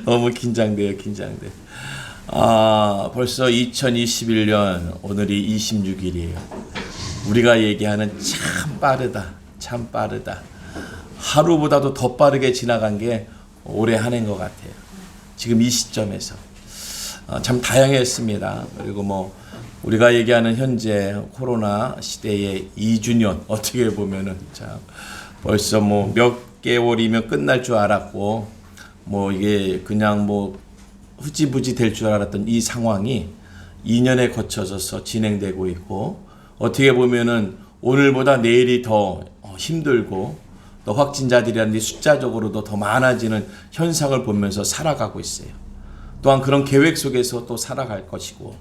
너무 긴장돼요, 긴장돼. 벌써 2021년 오늘이 26일이에요. 우리가 얘기하는 참 빠르다, 참 빠르다. 하루보다도 더 빠르게 지나간 게 올해 한 해인 것 같아요. 지금 이 시점에서 참 다양했습니다. 그리고 우리가 얘기하는 현재 코로나 시대의 2주년 어떻게 보면은 참 벌써 몇 개월이면 끝날 줄 알았고 이게 그냥 흐지부지 될 줄 알았던 이 상황이 2년에 거쳐져서 진행되고 있고, 어떻게 보면은 오늘보다 내일이 더 힘들고 또 확진자들이라는 게 숫자적으로도 더 많아지는 현상을 보면서 살아가고 있어요. 또한 그런 계획 속에서 또 살아갈 것이고,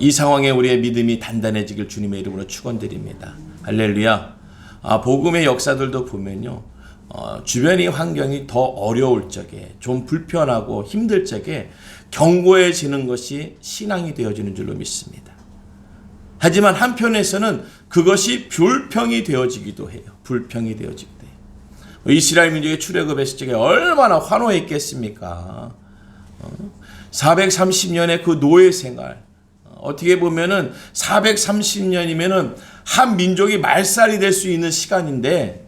이 상황에 우리의 믿음이 단단해지길 주님의 이름으로 축원드립니다. 할렐루야. 복음의 역사들도 보면요, 주변의 환경이 더 어려울 적에, 좀 불편하고 힘들 적에 견고해지는 것이 신앙이 되어지는 줄로 믿습니다. 하지만 한편에서는 그것이 불평이 되어지기도 해요. 불평이 되어지기도 해요. 이스라엘 민족의 출애굽했을 적에 얼마나 환호했겠습니까? 430년의 그 노예 생활, 어떻게 보면은 430년이면은 한 민족이 말살이 될 수 있는 시간인데,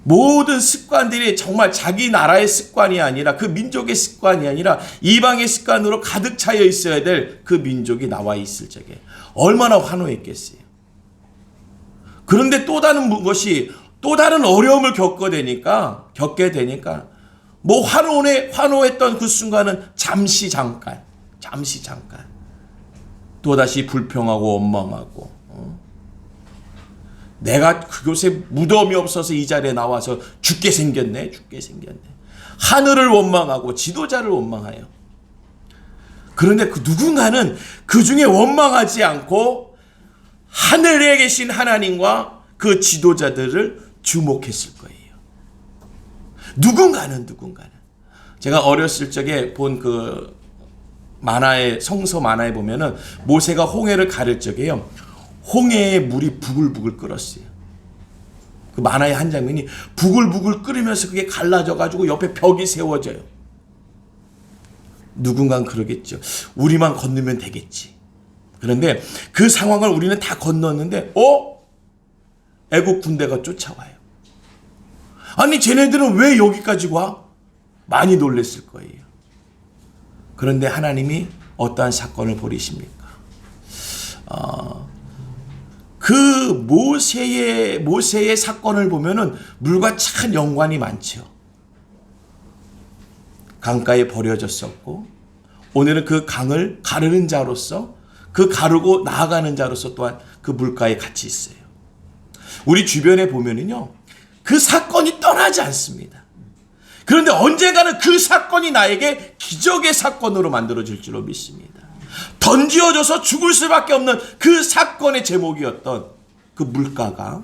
모든 습관들이 정말 자기 나라의 습관이 아니라, 그 민족의 습관이 아니라 이방의 습관으로 가득 차여 있어야 될 그 민족이 나와 있을 적에 얼마나 환호했겠어요. 그런데 또 다른 어려움을 겪게 되니까 환호했던 그 순간은 잠시 잠깐 또다시 불평하고 원망하고, 내가 그곳에 무덤이 없어서 이 자리에 나와서 죽게 생겼네. 하늘을 원망하고 지도자를 원망해요. 그런데 누군가는 그 중에 원망하지 않고 하늘에 계신 하나님과 그 지도자들을 주목했을 거예요. 누군가는. 제가 어렸을 적에 본 그 성서 만화에 보면은 모세가 홍해를 가를 적에요, 홍해에 물이 부글부글 끓었어요. 그 만화의 한 장면이 부글부글 끓으면서 그게 갈라져가지고 옆에 벽이 세워져요. 누군가는 그러겠죠. 우리만 건너면 되겠지. 그런데 그 상황을 우리는 다 건넜는데 애국 군대가 쫓아와요. 아니 쟤네들은 왜 여기까지 와? 많이 놀랬을 거예요. 그런데 하나님이 어떠한 사건을 벌이십니까? 그 모세의 사건을 보면은 물과 참 연관이 많죠. 강가에 버려졌었고, 오늘은 그 강을 가르는 자로서, 그 가르고 나아가는 자로서 또한 그 물가에 같이 있어요. 우리 주변에 보면은요, 그 사건이 떠나지 않습니다. 그런데 언젠가는 그 사건이 나에게 기적의 사건으로 만들어질 줄로 믿습니다. 던지어져서 죽을 수밖에 없는 그 사건의 제목이었던 그 물가가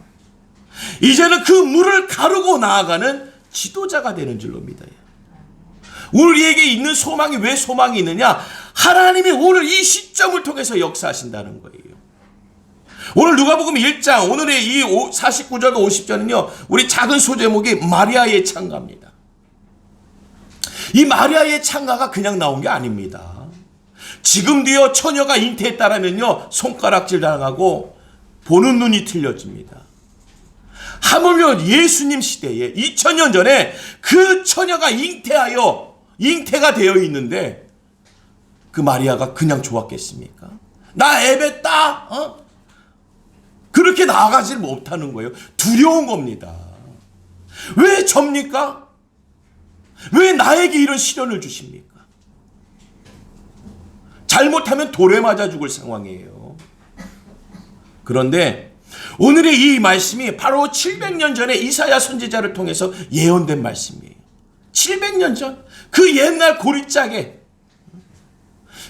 이제는 그 물을 가르고 나아가는 지도자가 되는 줄로 믿어요. 우리에게 있는 소망이 왜 소망이 있느냐? 하나님이 오늘 이 시점을 통해서 역사하신다는 거예요. 오늘 누가복음 1장 오늘의 이 49절과 50절은요, 우리 작은 소제목이 마리아의 창가입니다. 이 마리아의 창가가 그냥 나온 게 아닙니다. 지금도요, 처녀가 잉태했다라면요, 손가락질 당하고 보는 눈이 틀려집니다. 하물며 예수님 시대에 2000년 전에 그 처녀가 잉태가 되어 있는데 그 마리아가 그냥 좋았겠습니까? 나 애 뱉다? 그렇게 나아가질 못하는 거예요. 두려운 겁니다. 왜 접니까? 왜 나에게 이런 시련을 주십니까? 잘못하면 돌에 맞아 죽을 상황이에요. 그런데 오늘의 이 말씀이 바로 700년 전에 이사야 선지자를 통해서 예언된 말씀이에요. 700년 전 그 옛날 고리짝에,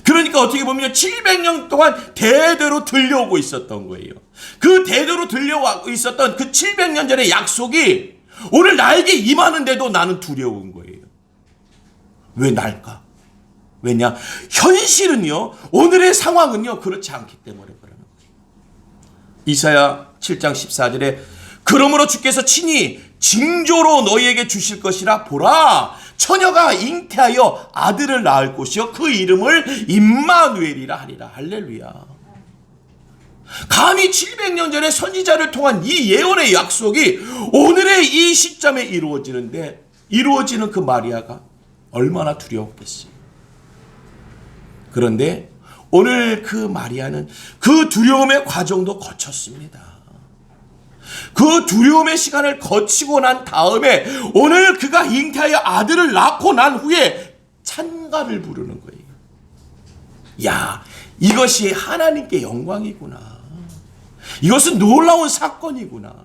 그러니까 어떻게 보면 700년 동안 대대로 들려오고 있었던 거예요. 그 대대로 들려오고 있었던 그 700년 전의 약속이 오늘 나에게 임하는데도 나는 두려운 거예요. 왜 날까? 왜냐? 현실은요, 오늘의 상황은요, 그렇지 않기 때문에 그러는 거예요. 이사야 7장 14절에 그러므로 주께서 친히 징조로 너희에게 주실 것이라. 보라, 처녀가 잉태하여 아들을 낳을 것이요 그 이름을 임마누엘이라 하리라. 할렐루야. 감히 700년 전에 선지자를 통한 이 예언의 약속이 오늘의 이 시점에 이루어지는 그 마리아가 얼마나 두려웠겠어요. 그런데 오늘 그 마리아는 그 두려움의 과정도 거쳤습니다. 그 두려움의 시간을 거치고 난 다음에 오늘 그가 잉태하여 아들을 낳고 난 후에 찬가를 부르는 거예요. 야, 이것이 하나님께 영광이구나. 이것은 놀라운 사건이구나.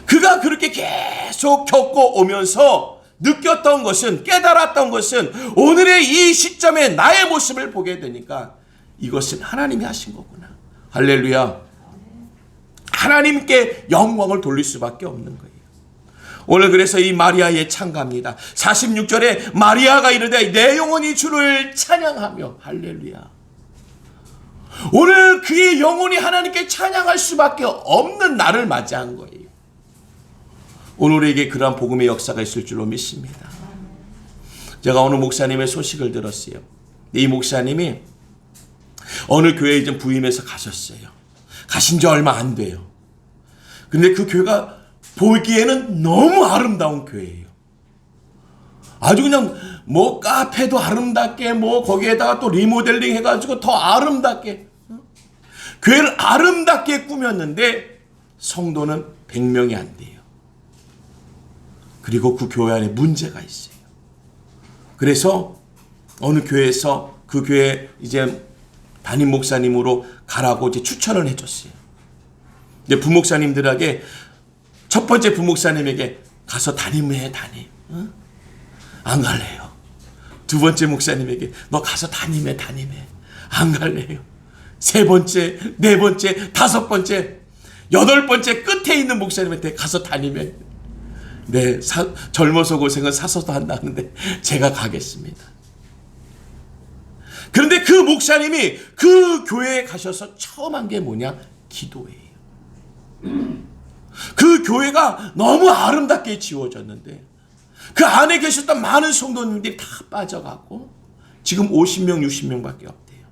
그가 그렇게 계속 겪고 오면서 느꼈던 것은, 깨달았던 것은 오늘의 이 시점에 나의 모습을 보게 되니까 이것은 하나님이 하신 거구나. 할렐루야. 하나님께 영광을 돌릴 수밖에 없는 거예요. 오늘 그래서 이 마리아의 찬가입니다. 46절에 마리아가 이르되 내 영혼이 주를 찬양하며. 할렐루야. 오늘 그의 영혼이 하나님께 찬양할 수밖에 없는 날을 맞이한 거예요. 오늘 우리에게 그러한 복음의 역사가 있을 줄로 믿습니다. 제가 어느 목사님의 소식을 들었어요. 이 목사님이 어느 교회에 좀 부임해서 가셨어요. 가신 지 얼마 안 돼요. 근데 그 교회가 보기에는 너무 아름다운 교회예요. 아주 그냥 뭐 카페도 아름답게 뭐 거기에다가 또 리모델링 해가지고 더 아름답게 교회를 아름답게 꾸몄는데 성도는 100명이 안 돼요. 그리고 그 교회 안에 문제가 있어요. 그래서 어느 교회에서 그 교회 이제 담임 목사님으로 가라고 이제 추천을 해줬어요. 이제 부목사님들에게 첫 번째 부목사님에게 가서 담임해. 응? 안 갈래요. 두 번째 목사님에게 너 가서 담임해. 안 갈래요. 세 번째, 네 번째, 다섯 번째, 여덟 번째 끝에 있는 목사님한테 가서 담임해. 네, 젊어서 고생은 사서도 한다는데 제가 가겠습니다. 그런데 그 목사님이 그 교회에 가셔서 처음 한 게 뭐냐? 기도예요. 그 교회가 너무 아름답게 지어졌는데 그 안에 계셨던 많은 성도님들이 다 빠져가고 지금 50명, 60명밖에 없대요.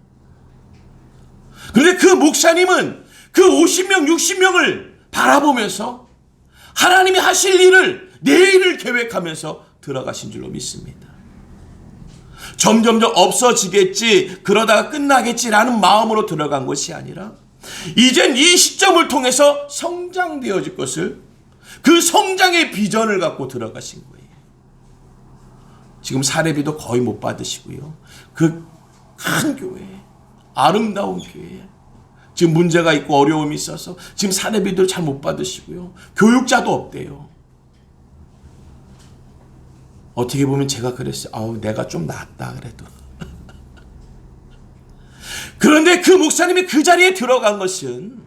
그런데 그 목사님은 그 50명, 60명을 바라보면서 하나님이 하실 일을, 내일을 계획하면서 들어가신 줄로 믿습니다. 점점점 없어지겠지, 그러다가 끝나겠지라는 마음으로 들어간 것이 아니라 이젠 이 시점을 통해서 성장되어질 것을, 그 성장의 비전을 갖고 들어가신 거예요. 지금 사례비도 거의 못 받으시고요. 그 큰 교회, 아름다운 교회, 지금 문제가 있고 어려움이 있어서 지금 사례비도 잘 못 받으시고요. 교육자도 없대요. 어떻게 보면 제가 그랬어요. 아우, 내가 좀 낫다 그래도. 그런데 그 목사님이 그 자리에 들어간 것은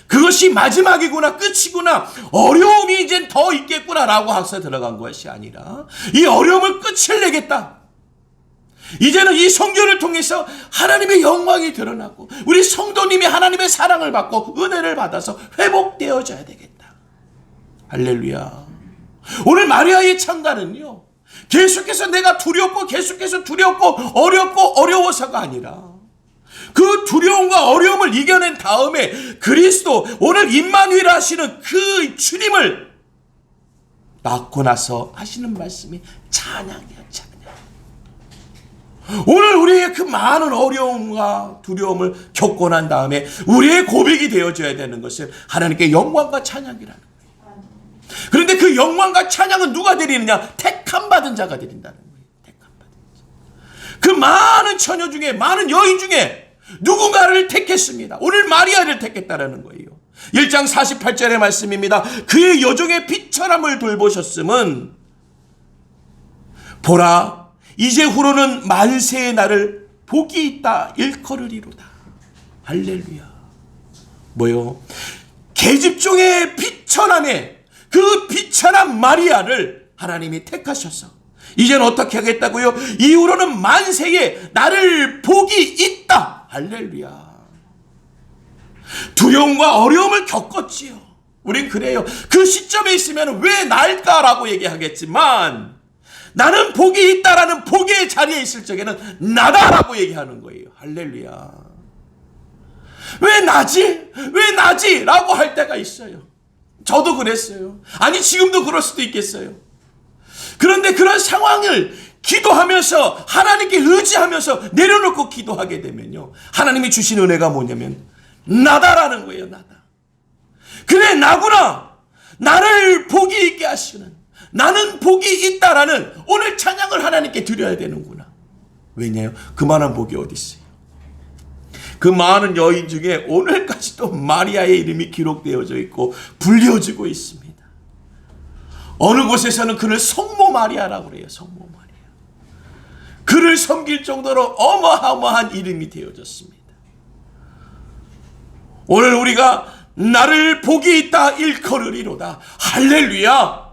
그것이 마지막이구나, 끝이구나, 어려움이 이젠 더 있겠구나라고 하고서 들어간 것이 아니라 이 어려움을 끝을 내겠다. 이제는 이 성전을 통해서 하나님의 영광이 드러나고 우리 성도님이 하나님의 사랑을 받고 은혜를 받아서 회복되어져야 되겠다. 할렐루야. 오늘 마리아의 찬가는요, 계속해서 내가 두렵고 계속해서 두렵고 어렵고 어려워서가 아니라 그 두려움과 어려움을 이겨낸 다음에 그리스도, 오늘 임마누엘 하시는 그 주님을 낳고 나서 하시는 말씀이 찬양이야, 찬양. 오늘 우리의 그 많은 어려움과 두려움을 겪고 난 다음에 우리의 고백이 되어져야 되는 것은 하나님께 영광과 찬양이라는 거예요. 그런데 그 영광과 찬양은 누가 드리느냐? 택함 받은 자가 드린다는 거예요. 택함 받은 자. 그 많은 처녀 중에, 많은 여인 중에 누군가를 택했습니다. 오늘 마리아를 택했다라는 거예요. 1장 48절의 말씀입니다. 그의 여종의 비천함을 돌보셨음은 보라, 이제 후로는 만세의 날을 복이 있다 일컬으리로다. 할렐루야. 뭐요? 계집종의 비천함에 그 비천한 마리아를 하나님이 택하셔서 이제는 어떻게 하겠다고요? 이후로는 만세에 나를 복이 있다. 할렐루야. 두려움과 어려움을 겪었지요. 우린 그래요. 그 시점에 있으면 왜 날까라고 얘기하겠지만 나는 복이 있다라는 복의 자리에 있을 적에는 나다라고 얘기하는 거예요. 할렐루야. 왜 나지? 왜 나지? 라고 할 때가 있어요. 저도 그랬어요. 아니 지금도 그럴 수도 있겠어요. 그런데 그런 상황을 기도하면서 하나님께 의지하면서 내려놓고 기도하게 되면요, 하나님이 주신 은혜가 뭐냐면 나다라는 거예요. 나다. 그래 나구나. 나를 복이 있게 하시는, 나는 복이 있다라는 오늘 찬양을 하나님께 드려야 되는구나. 왜냐요? 그만한 복이 어디 있어요? 그 많은 여인 중에 오늘까지도 마리아의 이름이 기록되어져 있고 불려지고 있습니다. 어느 곳에서는 그를 성모 마리아라고 그래요. 성모 마리아. 그를 섬길 정도로 어마어마한 이름이 되어졌습니다. 오늘 우리가 나를 복이 있다 일컬으리로다. 할렐루야.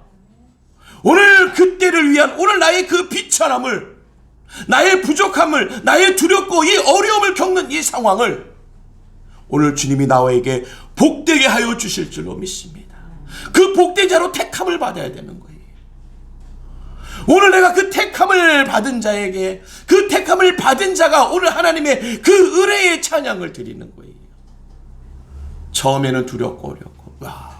오늘 그때를 위한, 오늘 나의 그 비천함을, 나의 부족함을, 나의 두렵고 이 어려움을 겪는 이 상황을 오늘 주님이 나에게 복되게 하여 주실 줄로 믿습니다. 그 복된 자로 택함을 받아야 되는 거예요. 오늘 내가 그 택함을 받은 자에게, 그 택함을 받은 자가 오늘 하나님의 그 은혜의 찬양을 드리는 거예요. 처음에는 두렵고 어렵고, 와,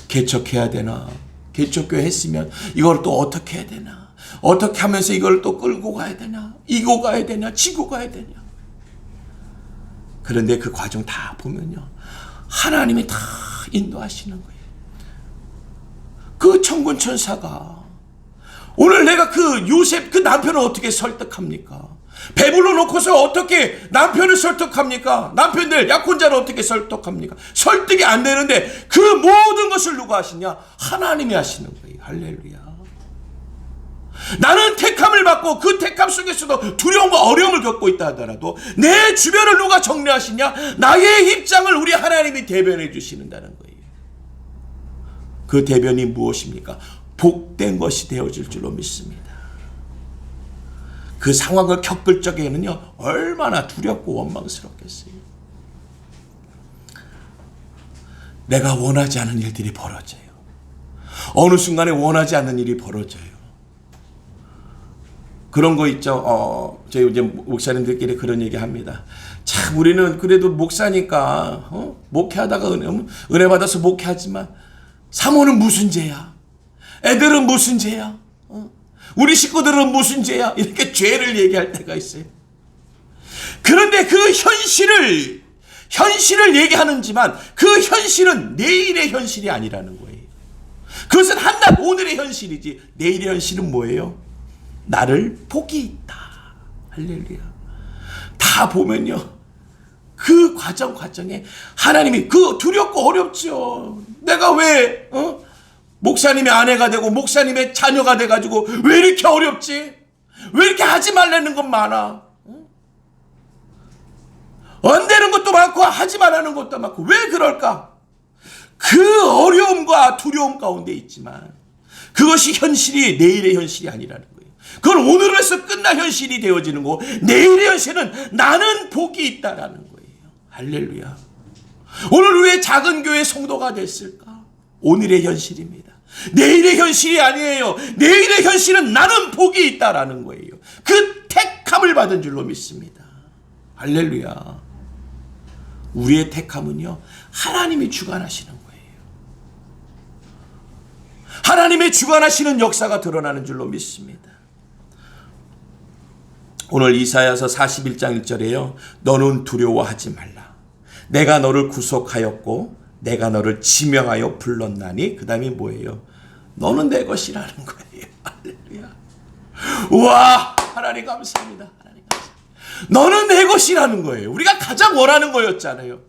개척해야 되나? 개척교회 했으면 이걸 또 어떻게 해야 되나? 어떻게 하면서 이걸 또 끌고 가야 되나? 이고 가야 되나? 지고 가야 되냐? 그런데 그 과정 다 보면요, 하나님이 다 인도하시는 거예요. 그 천군 천사가 오늘 내가 그 요셉 그 남편을 어떻게 설득합니까? 배불러 놓고서 어떻게 남편을 설득합니까? 남편들 약혼자를 어떻게 설득합니까? 설득이 안 되는데 그 모든 것을 누가 하시냐? 하나님이 하시는 거예요. 할렐루야. 나는 택함을 받고 그 택함 속에서도 두려움과 어려움을 겪고 있다 하더라도 내 주변을 누가 정리하시냐? 나의 입장을 우리 하나님이 대변해 주시는다는 거예요. 그 대변이 무엇입니까? 복된 것이 되어질 줄로 믿습니다. 그 상황을 겪을 적에는요, 얼마나 두렵고 원망스럽겠어요. 내가 원하지 않은 일들이 벌어져요. 어느 순간에 원하지 않는 일이 벌어져요. 그런 거 있죠. 저희 이제 목사님들끼리 그런 얘기 합니다. 참, 우리는 그래도 목사니까, 목회하다가 은혜 받아서 목회하지만, 사모는 무슨 죄야? 애들은 무슨 죄야? 우리 식구들은 무슨 죄야? 이렇게 죄를 얘기할 때가 있어요. 그런데 그 현실을 얘기하는지만 그 현실은 내일의 현실이 아니라는 거예요. 그것은 한낱 오늘의 현실이지, 내일의 현실은 뭐예요? 나를 복이 있다. 할렐루야. 다 보면요, 그 과정에 하나님이, 그 두렵고 어렵죠. 내가 왜 목사님의 아내가 되고 목사님의 자녀가 돼가지고 왜 이렇게 어렵지? 왜 이렇게 하지 말라는 건 많아? 안 되는 것도 많고 하지 말라는 것도 많고, 왜 그럴까? 그 어려움과 두려움 가운데 있지만 그것이 현실이 내일의 현실이 아니라는 거예요. 그건 오늘에서 끝날 현실이 되어지는 거고, 내일의 현실은 나는 복이 있다라는 거예요. 할렐루야. 오늘 왜 작은 교회 성도가 됐을까? 오늘의 현실입니다. 내일의 현실이 아니에요. 내일의 현실은 나는 복이 있다라는 거예요. 그 택함을 받은 줄로 믿습니다. 할렐루야. 우리의 택함은요, 하나님이 주관하시는 거예요. 하나님의 주관하시는 역사가 드러나는 줄로 믿습니다. 오늘 이사야서 41장 1절에요. 너는 두려워하지 말라. 내가 너를 구속하였고 내가 너를 지명하여 불렀나니, 그 다음에 뭐예요? 너는 내 것이라는 거예요. 할렐루야. 우와, 하나님 감사합니다. 하나님 감사합니다. 너는 내 것이라는 거예요. 우리가 가장 원하는 거였잖아요.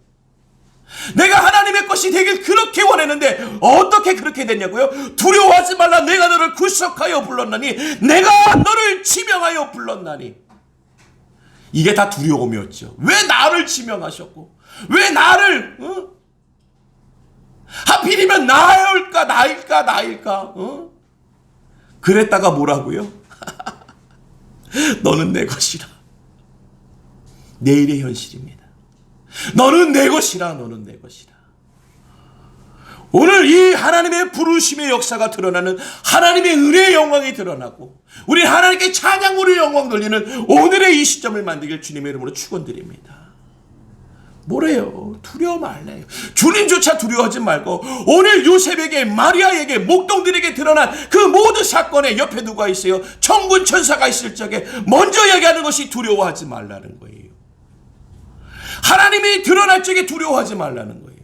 내가 하나님의 것이 되길 그렇게 원했는데 어떻게 그렇게 됐냐고요? 두려워하지 말라. 내가 너를 구속하여 불렀나니, 내가 너를 지명하여 불렀나니. 이게 다 두려움이었죠. 왜 나를 지명하셨고, 왜 나를 하필이면 나일까? 그랬다가 뭐라고요? 너는 내 것이라. 내일의 현실입니다. 너는 내 것이라. 너는 내 것이라. 오늘 이 하나님의 부르심의 역사가 드러나는 하나님의 은혜의 영광이 드러나고 우리 하나님께 찬양으로 영광 돌리는 오늘의 이 시점을 만들길 주님의 이름으로 축원드립니다. 뭐래요? 두려워 말래요. 주님조차 두려워하지 말고 오늘 요셉에게 마리아에게 목동들에게 드러난 그 모든 사건에 옆에 누가 있어요? 천군 천사가 있을 적에 먼저 얘기하는 것이 두려워하지 말라는 거예요. 하나님이 드러날 적에 두려워하지 말라는 거예요.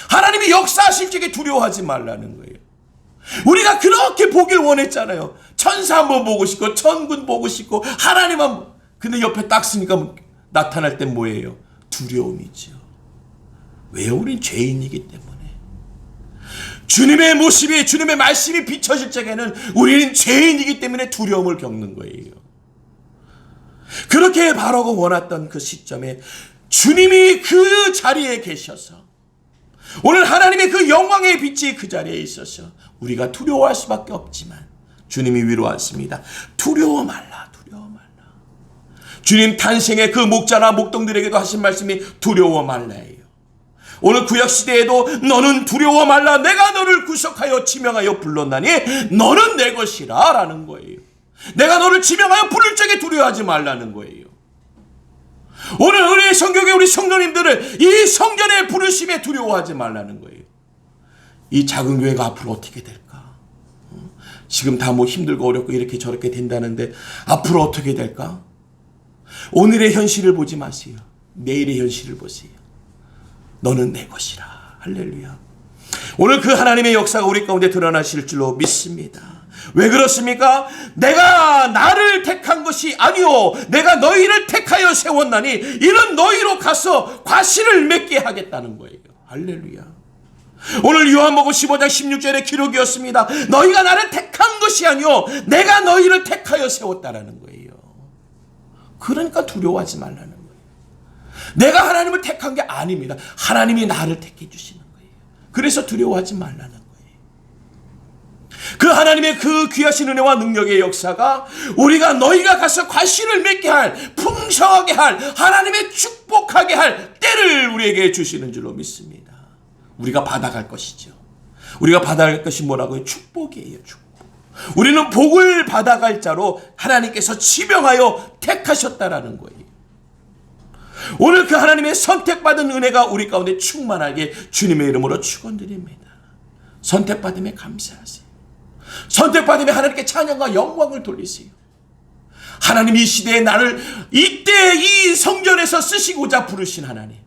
하나님이 역사하실 적에 두려워하지 말라는 거예요. 우리가 그렇게 보길 원했잖아요. 천사 한번 보고 싶고 천군 보고 싶고 하나님 한번. 근데 옆에 딱 쓰니까 나타날 땐 뭐예요? 두려움이죠. 왜요? 우린 죄인이기 때문에. 주님의 모습이 주님의 말씀이 비춰질 적에는 우리는 죄인이기 때문에 두려움을 겪는 거예요. 그렇게 바라고 원했던 그 시점에 주님이 그 자리에 계셔서 오늘 하나님의 그 영광의 빛이 그 자리에 있어서 우리가 두려워할 수밖에 없지만 주님이 위로하십니다. 두려워 말라, 두려워 말라. 주님 탄생의 그 목자나 목동들에게도 하신 말씀이 두려워 말라예요. 오늘 구약시대에도 너는 두려워 말라, 내가 너를 구속하여 지명하여 불렀나니 너는 내 것이라 라는 거예요. 내가 너를 지명하여 부를 적에 두려워하지 말라는 거예요. 오늘 은혜의 성경에 우리 성도님들을 이 성전의 부르심에 두려워하지 말라는 거예요. 이 작은 교회가 앞으로 어떻게 될까? 지금 다 뭐 힘들고 어렵고 이렇게 저렇게 된다는데 앞으로 어떻게 될까? 오늘의 현실을 보지 마세요. 내일의 현실을 보세요. 너는 내 것이라. 할렐루야. 오늘 그 하나님의 역사가 우리 가운데 드러나실 줄로 믿습니다. 왜 그렇습니까? 내가 나를 택한 것이 아니오 내가 너희를 택하여 세웠나니 이는 너희로 가서 과실을 맺게 하겠다는 거예요. 할렐루야. 오늘 요한복음 15장 16절의 기록이었습니다. 너희가 나를 택한 것이 아니오 내가 너희를 택하여 세웠다라는 거예요. 그러니까 두려워하지 말라는 거예요. 내가 하나님을 택한 게 아닙니다. 하나님이 나를 택해 주시는 거예요. 그래서 두려워하지 말라는 거예요. 그 하나님의 그 귀하신 은혜와 능력의 역사가 우리가 너희가 가서 과실을 맺게 할 풍성하게 할 하나님의 축복하게 할 때를 우리에게 주시는 줄로 믿습니다. 우리가 받아갈 것이죠. 우리가 받아갈 것이 뭐라고요? 축복이에요. 축복. 우리는 복을 받아갈 자로 하나님께서 지명하여 택하셨다라는 거예요. 오늘 그 하나님의 선택받은 은혜가 우리 가운데 충만하게 주님의 이름으로 축원드립니다. 선택받음에 감사하세요. 선택받으면 하나님께 찬양과 영광을 돌리세요. 하나님 이 시대에 나를 이때 이 성전에서 쓰시고자 부르신 하나님.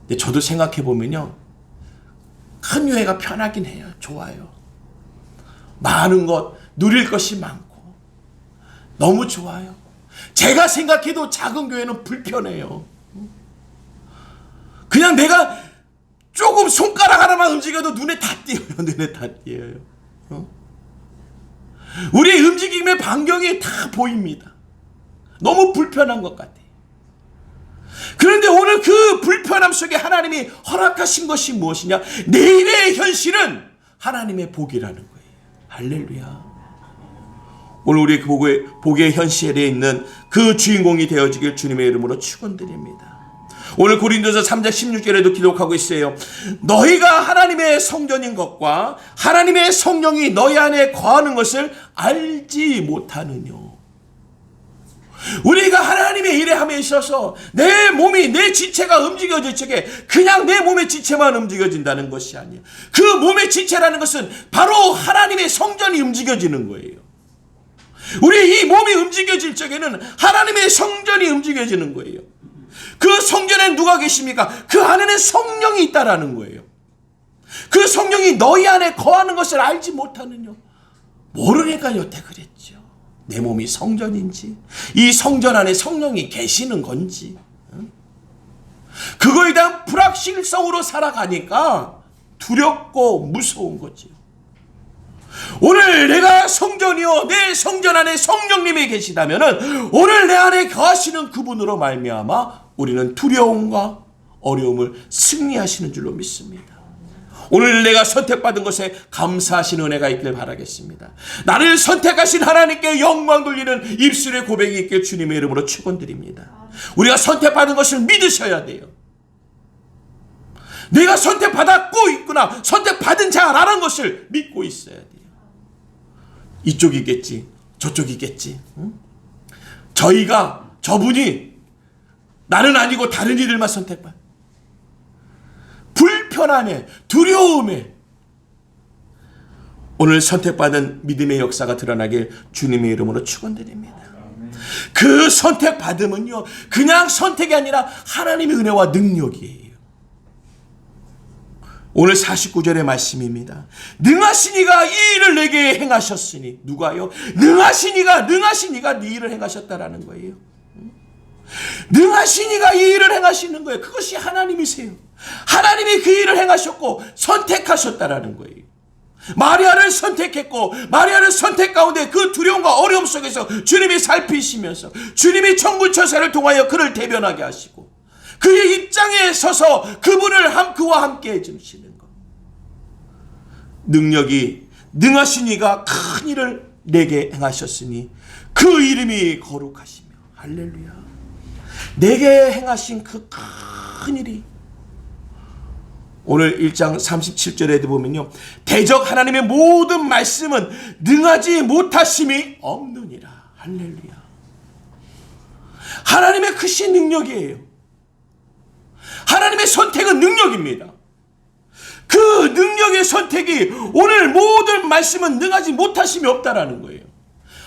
근데 저도 생각해 보면요, 큰 교회가 편하긴 해요. 좋아요. 많은 것, 누릴 것이 많고 너무 좋아요. 제가 생각해도 작은 교회는 불편해요. 그냥 내가 조금 손가락 하나만 움직여도 눈에 다 띄어요. 눈에 다 띄어요. 우리의 움직임의 반경이 다 보입니다. 너무 불편한 것 같아요. 그런데 오늘 그 불편함 속에 하나님이 허락하신 것이 무엇이냐? 내일의 현실은 하나님의 복이라는 거예요. 할렐루야. 오늘 우리 복의 현실에 있는 그 주인공이 되어지길 주님의 이름으로 축원드립니다. 오늘 고린도서 3장 16절에도 기록하고 있어요. 너희가 하나님의 성전인 것과 하나님의 성령이 너희 안에 거하는 것을 알지 못하느뇨. 우리가 하나님의 일에 함에 있어서 내 몸이 내 지체가 움직여질 적에 그냥 내 몸의 지체만 움직여진다는 것이 아니에요. 그 몸의 지체라는 것은 바로 하나님의 성전이 움직여지는 거예요. 우리 이 몸이 움직여질 적에는 하나님의 성전이 움직여지는 거예요. 그 성전에 누가 계십니까? 그 안에는 성령이 있다라는 거예요. 그 성령이 너희 안에 거하는 것을 알지 못하느뇨. 모르니까 여태 그랬죠. 내 몸이 성전인지, 이 성전 안에 성령이 계시는 건지, 그거에 대한 불확실성으로 살아가니까 두렵고 무서운 거죠. 오늘 내가 성전이요 내 성전 안에 성령님이 계시다면은 오늘 내 안에 거하시는 그분으로 말미암아 우리는 두려움과 어려움을 승리하시는 줄로 믿습니다. 오늘 내가 선택받은 것에 감사하시는 은혜가 있길 바라겠습니다. 나를 선택하신 하나님께 영광 돌리는 입술의 고백이 있길 주님의 이름으로 축원드립니다. 우리가 선택받은 것을 믿으셔야 돼요. 내가 선택받았고 있구나, 선택받은 자라는 것을 믿고 있어야 돼요. 이쪽이겠지, 저쪽이겠지. 응? 저분이 나는 아니고 다른 이들만 선택받. 불편함에, 두려움에 오늘 선택받은 믿음의 역사가 드러나길 주님의 이름으로 축원드립니다. 그 선택받음은요, 그냥 선택이 아니라 하나님의 은혜와 능력이에요. 오늘 49절의 말씀입니다. 능하신 이가 이 일을 내게 행하셨으니. 누가요? 능하신 이가 네 일을 행하셨다라는 거예요. 능하신 이가 이 일을 행하시는 거예요. 그것이 하나님이세요. 하나님이 그 일을 행하셨고 선택하셨다라는 거예요. 마리아를 선택했고, 마리아를 선택 가운데 그 두려움과 어려움 속에서 주님이 살피시면서 주님이 천군천사를 통하여 그를 대변하게 하시고 그의 입장에 서서 그와 함께 해주시는 것. 능하신 이가 큰 일을 내게 행하셨으니 그 이름이 거룩하시며. 할렐루야. 내게 행하신 그 큰 일이, 오늘 1장 37절에도 보면요, 대적 하나님의 모든 말씀은 능하지 못하심이 없느니라. 할렐루야. 하나님의 크신 능력이에요. 하나님의 선택은 능력입니다. 그 능력의 선택이 오늘 모든 말씀은 능하지 못하심이 없다라는 거예요.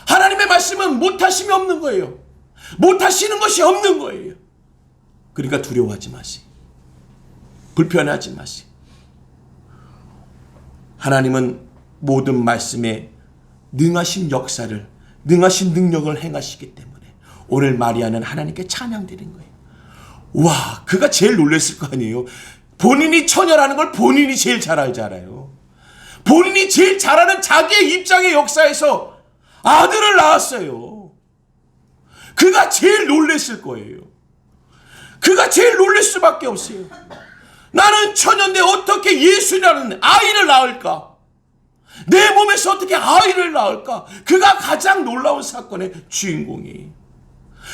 하나님의 말씀은 못하심이 없는 거예요. 못하시는 것이 없는 거예요. 그러니까 두려워하지 마세요. 불편하지 마세요. 하나님은 모든 말씀에 능하신 역사를, 능하신 능력을 행하시기 때문에 오늘 마리아는 하나님께 찬양드린 거예요. 와, 그가 제일 놀랐을 거 아니에요. 본인이 처녀라는 걸 본인이 제일 잘 알잖아요. 본인이 제일 잘하는 자기의 입장의 역사에서 아들을 낳았어요. 그가 제일 놀랐을 거예요. 그가 제일 놀랄 수밖에 없어요. 나는 처녀인데 어떻게 예수라는 아이를 낳을까? 내 몸에서 어떻게 아이를 낳을까? 그가 가장 놀라운 사건의 주인공이에요.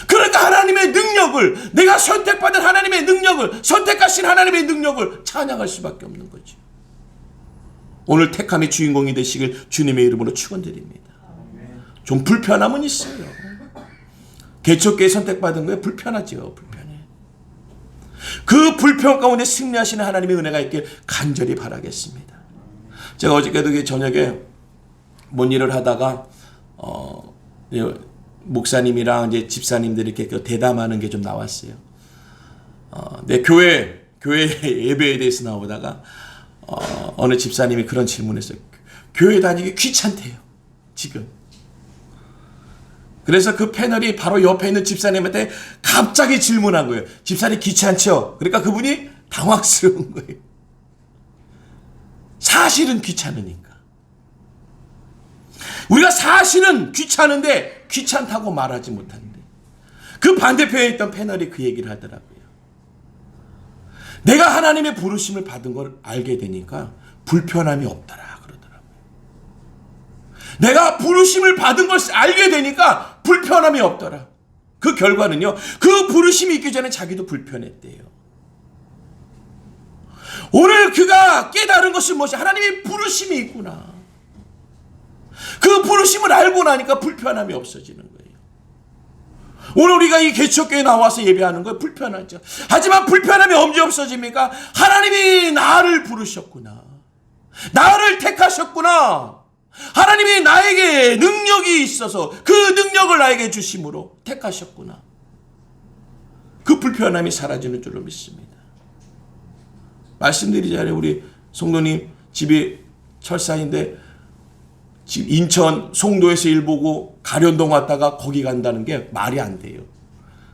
그러니까 하나님의 능력을, 내가 선택받은 하나님의 능력을, 선택하신 하나님의 능력을 찬양할 수밖에 없는 거죠. 오늘 택함의 주인공이 되시길 주님의 이름으로 축원드립니다. 좀 불편함은 있어요. 개척교회 선택받은 거에 불편하죠. 불편해. 그 불편 가운데 승리하시는 하나님의 은혜가 있길 간절히 바라겠습니다. 제가 어저께도 저녁에 뭔 일을 하다가 목사님이랑 이제 집사님들이 이렇게 대담하는 게 좀 나왔어요. 내 교회 예배에 대해서 나오다가 어느 집사님이 그런 질문했어요. 교회 다니기 귀찮대요, 지금. 그래서 그 패널이 바로 옆에 있는 집사님한테 갑자기 질문한 거예요. 집사님 귀찮죠? 그러니까 그분이 당황스러운 거예요. 사실은 귀찮으니까. 우리가 사실은 귀찮은데 귀찮다고 말하지 못하는데, 그 반대편에 있던 패널이 그 얘기를 하더라고요. 내가 하나님의 부르심을 받은 걸 알게 되니까 불편함이 없더라 그러더라고요. 내가 부르심을 받은 걸 알게 되니까 불편함이 없더라. 그 결과는요, 그 부르심이 있기 전에 자기도 불편했대요. 오늘 그가 깨달은 것은 무엇이? 하나님의 부르심이 있구나. 그 부르심을 알고 나니까 불편함이 없어지는 거예요. 오늘 우리가 이 개척교회에 나와서 예배하는 거 불편하죠. 하지만 불편함이 언제 없어집니까? 하나님이 나를 부르셨구나. 나를 택하셨구나. 하나님이 나에게 능력이 있어서 그 능력을 나에게 주심으로 택하셨구나. 그 불편함이 사라지는 줄로 믿습니다. 말씀드리자면 우리 성도님 집이 철사인데 인천 송도에서 일 보고 가련동 왔다가 거기 간다는 게 말이 안 돼요.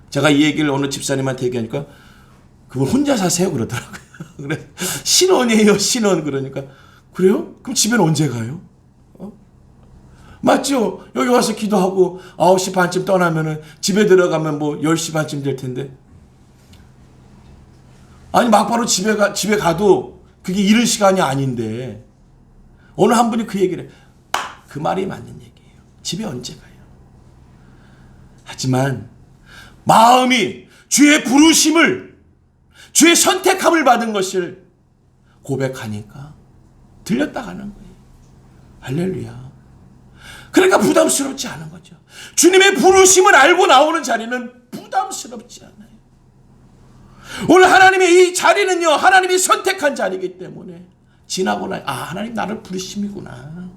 제가 이 얘기를 어느 집사님한테 얘기하니까 그분 혼자 사세요 그러더라고요. 그래, 신혼이에요, 신혼. 그러니까 그래요? 그럼 집에는 언제 가요? 맞죠? 여기 와서 기도하고 9시 반쯤 떠나면은 집에 들어가면 뭐 10시 반쯤 될 텐데, 아니 막바로 집에 가도 그게 이른 시간이 아닌데, 오늘 한 분이 그 얘기를 해. 그 말이 맞는 얘기예요. 집에 언제 가요? 하지만 마음이 주의 부르심을, 주의 선택함을 받은 것을 고백하니까 들렸다 가는 거예요. 할렐루야. 그러니까 부담스럽지 않은 거죠. 주님의 부르심을 알고 나오는 자리는 부담스럽지 않아요. 오늘 하나님의 이 자리는요, 하나님이 선택한 자리이기 때문에 지나고 나니 하나님 나를 부르심이구나.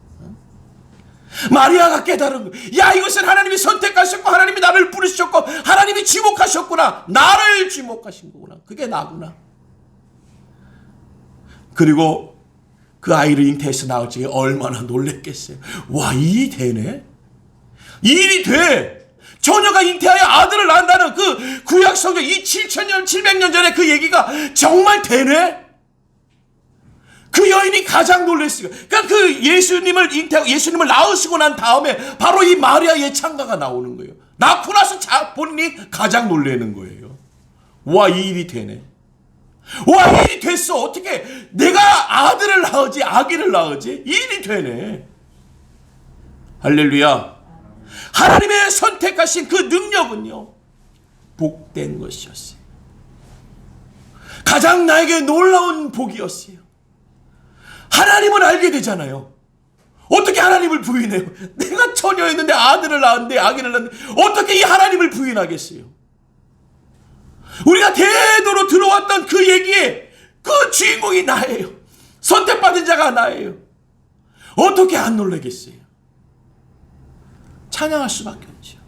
마리아가 깨달은 거예요. 야, 이것은 하나님이 선택하셨고 하나님이 나를 부르셨고 하나님이 지목하셨구나. 나를 지목하신 거구나. 그게 나구나. 그리고 그 아이를 잉태해서 낳을 적에 얼마나 놀랬겠어요. 와, 이 일이 되네? 이 일이 돼! 처녀가 잉태하여 아들을 낳는다는 그 구약 성경, 이 700년 전에 그 얘기가 정말 되네? 그 여인이 가장 놀랐어요. 그러니까 그 예수님을 잉태하고 예수님을 낳으시고 난 다음에 바로 이 마리아의 찬가가 나오는 거예요. 낳고 나서 본인이 가장 놀라는 거예요. 와, 이 일이 되네. 와, 이 일이 됐어. 어떻게 내가 아들을 낳으지, 아기를 낳으지? 이 일이 되네. 할렐루야. 하나님의 선택하신 그 능력은요, 복된 것이었어요. 가장 나에게 놀라운 복이었어요. 하나님을 알게 되잖아요. 어떻게 하나님을 부인해요? 내가 처녀였는데 아들을 낳았는데 아기를 낳았는데 어떻게 이 하나님을 부인하겠어요? 우리가 대도로 들어왔던 그 얘기에 그 주인공이 나예요. 선택받은 자가 나예요. 어떻게 안 놀라겠어요? 찬양할 수밖에 없죠.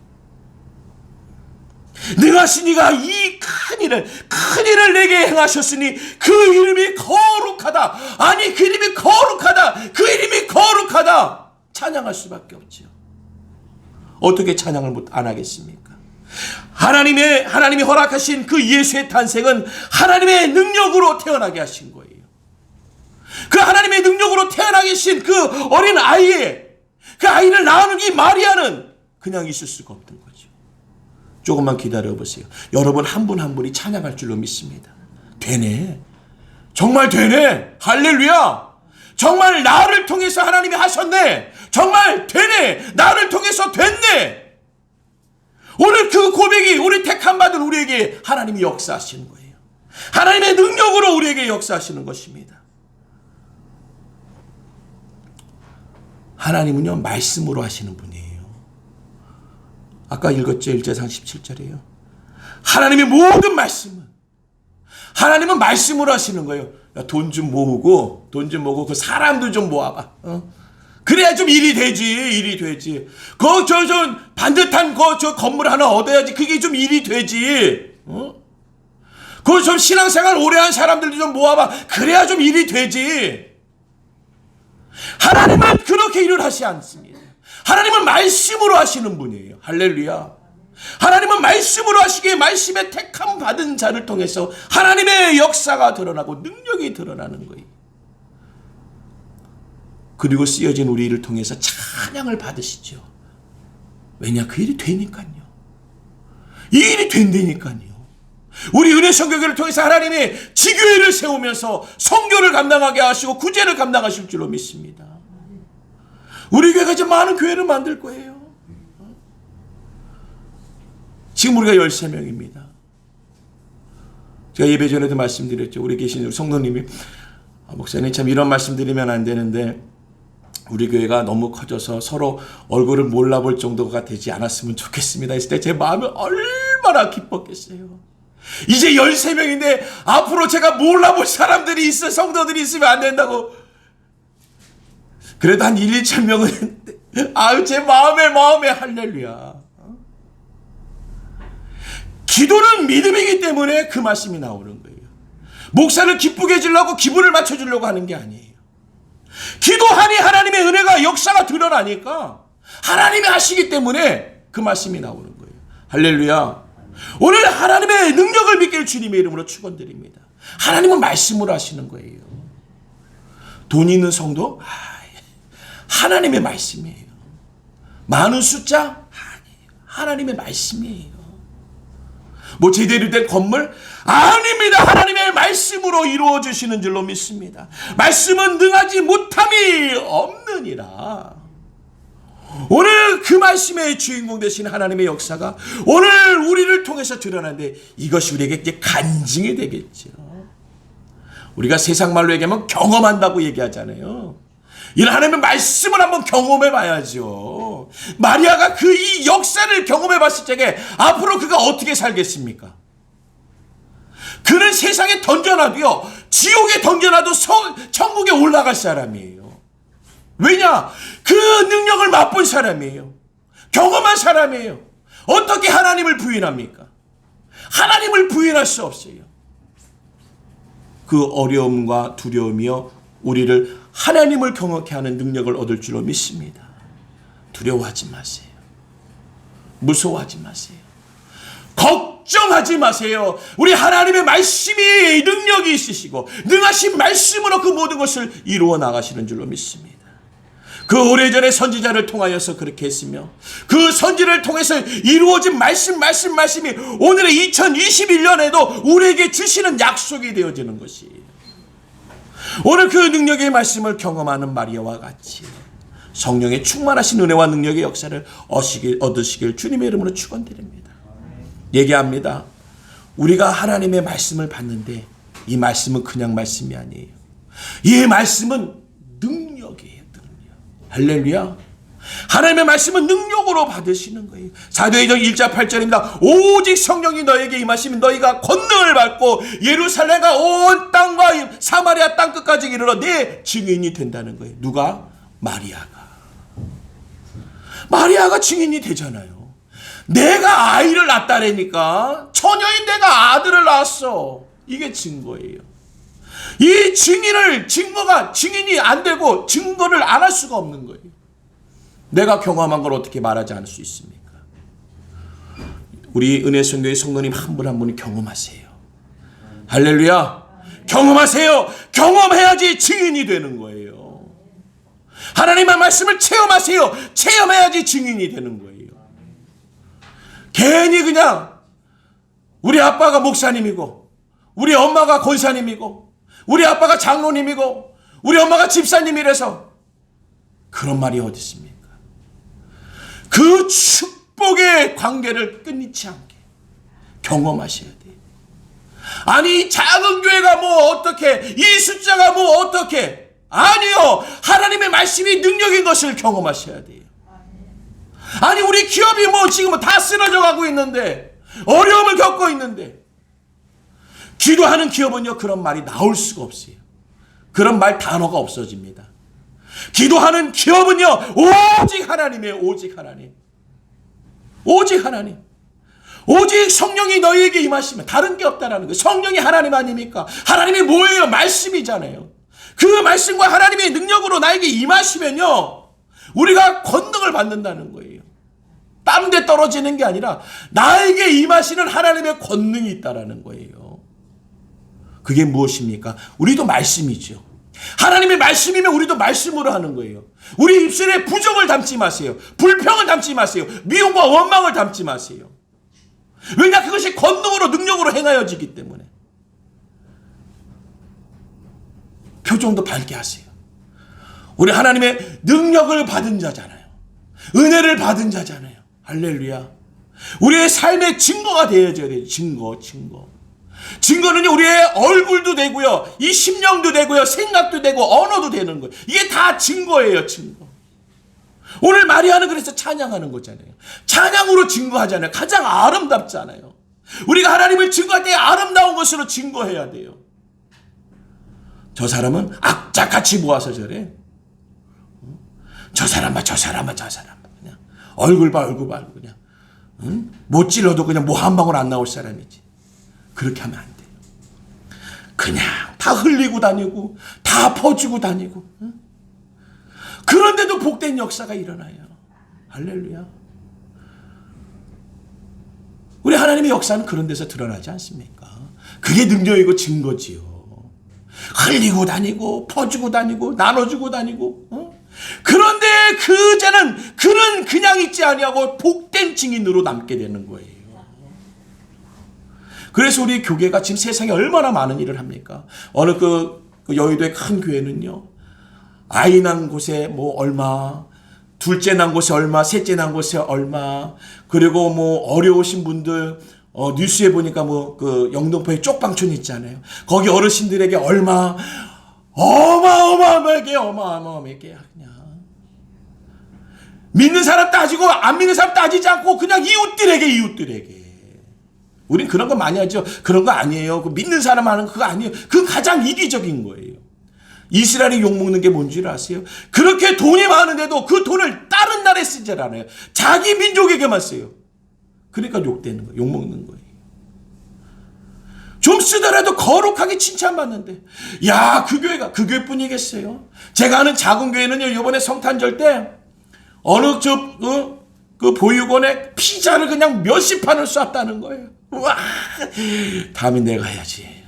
능하신 이가 이 큰 일을 내게 행하셨으니 그 이름이 거룩하다. 아니, 그 이름이 거룩하다. 그 이름이 거룩하다. 찬양할 수밖에 없죠. 어떻게 찬양을 안 하겠습니까? 하나님이 허락하신 그 예수의 탄생은 하나님의 능력으로 태어나게 하신 거예요. 그 하나님의 능력으로 태어나게 하신 그 어린 그 아이를 낳는 이 마리아는 그냥 있을 수가 없던 거죠. 조금만 기다려보세요. 여러분 한 분 한 분이 찬양할 줄로 믿습니다. 되네. 정말 되네. 할렐루야. 정말 나를 통해서 하나님이 하셨네. 정말 되네. 나를 통해서 됐네. 오늘 그 고백이 우리 택함받은 우리에게 하나님이 역사하시는 거예요. 하나님의 능력으로 우리에게 역사하시는 것입니다. 하나님은요, 말씀으로 하시는 분이에요. 아까 읽었죠? 1장 17절이에요. 하나님의 모든 말씀은 하나님은 말씀으로 하시는 거예요. 돈 좀 모으고 그 사람도 좀 모아봐. 그래야 좀 일이 되지. 저 반듯한 저 건물 하나 얻어야지. 그게 좀 일이 되지. 좀 신앙생활 오래 한 사람들도 좀 모아봐. 그래야 좀 일이 되지. 하나님은 그렇게 일을 하시지 않습니다. 하나님은 말씀으로 하시는 분이에요. 할렐루야. 하나님은 말씀으로 하시기에 말씀에 택함 받은 자를 통해서 하나님의 역사가 드러나고 능력이 드러나는 거예요. 그리고 쓰여진 우리 일을 통해서 찬양을 받으시죠. 왜냐? 그 일이 되니까요. 이 일이 된다니까요. 우리 은혜 성교회를 통해서 하나님이 지교회를 세우면서 선교를 감당하게 하시고 구제를 감당하실 줄로 믿습니다. 우리 교회가 이제 많은 교회를 만들 거예요. 지금 우리가 13명입니다. 제가 예배 전에도 말씀드렸죠. 우리 계신 성도님이 목사님 참 이런 말씀 드리면 안 되는데 우리 교회가 너무 커져서 서로 얼굴을 몰라볼 정도가 되지 않았으면 좋겠습니다 했을 때 제 마음이 얼마나 기뻤겠어요. 이제 13명인데 앞으로 제가 몰라볼 사람들이 있어, 성도들이 있으면 안 된다고. 그래도 한 1-2,000명은 제 마음에 할렐루야. 기도는 믿음이기 때문에 그 말씀이 나오는 거예요. 목사를 기쁘게 해주려고 기분을 맞춰주려고 하는 게 아니에요. 기도하니 하나님의 은혜가 역사가 드러나니까 하나님이 하시기 때문에 그 말씀이 나오는 거예요. 할렐루야. 오늘 하나님의 능력을 믿길 주님의 이름으로 축원드립니다. 하나님은 말씀으로 하시는 거예요. 돈 있는 성도? 하나님의 말씀이에요. 많은 숫자? 아니에요. 하나님의 말씀이에요. 뭐 제대로 된 건물? 아닙니다. 하나님의 말씀으로 이루어 주시는 줄로 믿습니다. 말씀은 능하지 못함이 없느니라. 오늘 그 말씀의 주인공 되신 하나님의 역사가 오늘 우리를 통해서 드러나는데 이것이 우리에게 이제 간증이 되겠죠. 우리가 세상 말로 얘기하면 경험한다고 얘기하잖아요. 이 하나님의 말씀을 한번 경험해 봐야죠. 마리아가 그 이 역사를 경험해 봤을 적에 앞으로 그가 어떻게 살겠습니까? 그는 세상에 던져놔도요, 지옥에 던져놔도 천국에 올라갈 사람이에요. 왜냐? 그 능력을 맛본 사람이에요. 경험한 사람이에요. 어떻게 하나님을 부인합니까? 하나님을 부인할 수 없어요. 그 어려움과 두려움이요, 우리를 하나님을 경험케 하는 능력을 얻을 줄로 믿습니다. 두려워하지 마세요. 무서워하지 마세요. 걱정하지 마세요. 우리 하나님의 말씀이 능력이 있으시고 능하신 말씀으로 그 모든 것을 이루어 나가시는 줄로 믿습니다. 그 오래전에 선지자를 통하여서 그렇게 했으며 그 선지를 통해서 이루어진 말씀이 오늘의 2021년에도 우리에게 주시는 약속이 되어지는 것이에요. 오늘 그 능력의 말씀을 경험하는 마리아와 같이 성령의 충만하신 은혜와 능력의 역사를 얻으시길 주님의 이름으로 축원드립니다. 얘기합니다. 우리가 하나님의 말씀을 받는데 이 말씀은 그냥 말씀이 아니에요. 이 말씀은 능력이에요. 능력. 할렐루야. 하나님의 말씀은 능력으로 받으시는 거예요. 사도행전 1장 8절입니다. 오직 성령이 너에게 임하시면 너희가 권능을 받고 예루살렘과 온 땅과 사마리아 땅끝까지 이르러 내 증인이 된다는 거예요. 누가? 마리아가 증인이 되잖아요. 내가 아이를 낳았다라니까. 처녀인 내가 아들을 낳았어. 이게 증거예요. 이 증인이 안 되고 증거를 안 할 수가 없는 거예요. 내가 경험한 걸 어떻게 말하지 않을 수 있습니까? 우리 은혜성교회 성도님 한 분 한 분이 경험하세요. 할렐루야. 경험하세요. 경험해야지 증인이 되는 거예요. 하나님의 말씀을 체험하세요. 체험해야지 증인이 되는 거예요. 괜히 그냥 우리 아빠가 목사님이고 우리 엄마가 권사님이고 우리 아빠가 장로님이고 우리 엄마가 집사님이라서 그런 말이 어디 있습니까? 그 축복의 관계를 끊이지 않게 경험하셔야 돼요. 아니 작은 교회가 뭐 어떻게 이 숫자가 뭐 어떻게 아니요. 하나님의 말씀이 능력인 것을 경험하셔야 돼요. 아니 우리 기업이 뭐 지금 다 쓰러져 가고 있는데 어려움을 겪고 있는데 기도하는 기업은요 그런 말이 나올 수가 없어요. 그런 말 단어가 없어집니다. 기도하는 기업은요 오직 하나님이에요. 오직 하나님. 오직 하나님. 오직 성령이 너희에게 임하시면 다른 게 없다라는 거예요. 성령이 하나님 아닙니까? 하나님이 뭐예요? 말씀이잖아요. 그 말씀과 하나님의 능력으로 나에게 임하시면요 우리가 권능을 받는다는 거예요. 다른 데 떨어지는 게 아니라 나에게 임하시는 하나님의 권능이 있다라는 거예요. 그게 무엇입니까? 우리도 말씀이죠. 하나님의 말씀이면 우리도 말씀으로 하는 거예요. 우리 입술에 부정을 담지 마세요. 불평을 담지 마세요. 미움과 원망을 담지 마세요. 왜냐? 그것이 권능으로 능력으로 행하여지기 때문에. 표정도 밝게 하세요. 우리 하나님의 능력을 받은 자잖아요. 은혜를 받은 자잖아요. 할렐루야. 우리의 삶의 증거가 되어져야 돼요. 증거. 증거는요, 우리의 얼굴도 되고요, 이 심령도 되고요, 생각도 되고, 언어도 되는 거예요. 이게 다 증거예요, 증거. 오늘 마리아는 그래서 찬양하는 거잖아요. 찬양으로 증거하잖아요. 가장 아름답잖아요. 우리가 하나님을 증거할 때 아름다운 것으로 증거해야 돼요. 저 사람은 악착같이 모아서 저래. 저 사람 봐. 그냥 얼굴 봐. 그냥. 응? 못 찔러도 그냥 뭐 한 방울 안 나올 사람이지. 그렇게 하면 안 돼요. 그냥 다 흘리고 다니고 다 퍼주고 다니고. 응? 그런데도 복된 역사가 일어나요. 할렐루야. 우리 하나님의 역사는 그런 데서 드러나지 않습니까? 그게 능력이고 증거지요. 흘리고 다니고 퍼주고 다니고 나눠주고 다니고. 그런데 그는 그냥 있지 아니하고 복된 증인으로 남게 되는 거예요. 그래서 우리 교계가 지금 세상에 얼마나 많은 일을 합니까? 어느 그 여의도의 큰 교회는요, 아이 난 곳에 뭐 얼마, 둘째 난 곳에 얼마, 셋째 난 곳에 얼마, 그리고 뭐 어려우신 분들 뉴스에 보니까 뭐 그 영등포에 쪽방촌 있잖아요. 거기 어르신들에게 어마어마하게 그냥 믿는 사람 따지고 안 믿는 사람 따지지 않고 그냥 이웃들에게. 우린 그런 거 많이 하죠. 그런 거 아니에요. 그 믿는 사람 하는 그거 아니에요. 그 가장 이기적인 거예요. 이스라엘이 욕먹는 게 뭔 줄 아세요? 그렇게 돈이 많은데도 그 돈을 다른 나라에 쓰질 않아요. 자기 민족에게만 써요. 그러니까 욕되는 거예요. 욕먹는 거예요. 좀 쓰더라도 거룩하게 칭찬받는데, 야, 그 교회뿐이겠어요? 제가 아는 작은 교회는요, 이번에 성탄절 때 어느 그 보육원에 피자를 그냥 몇십 판을 쐈다는 거예요. 우와, 다음엔 내가 해야지.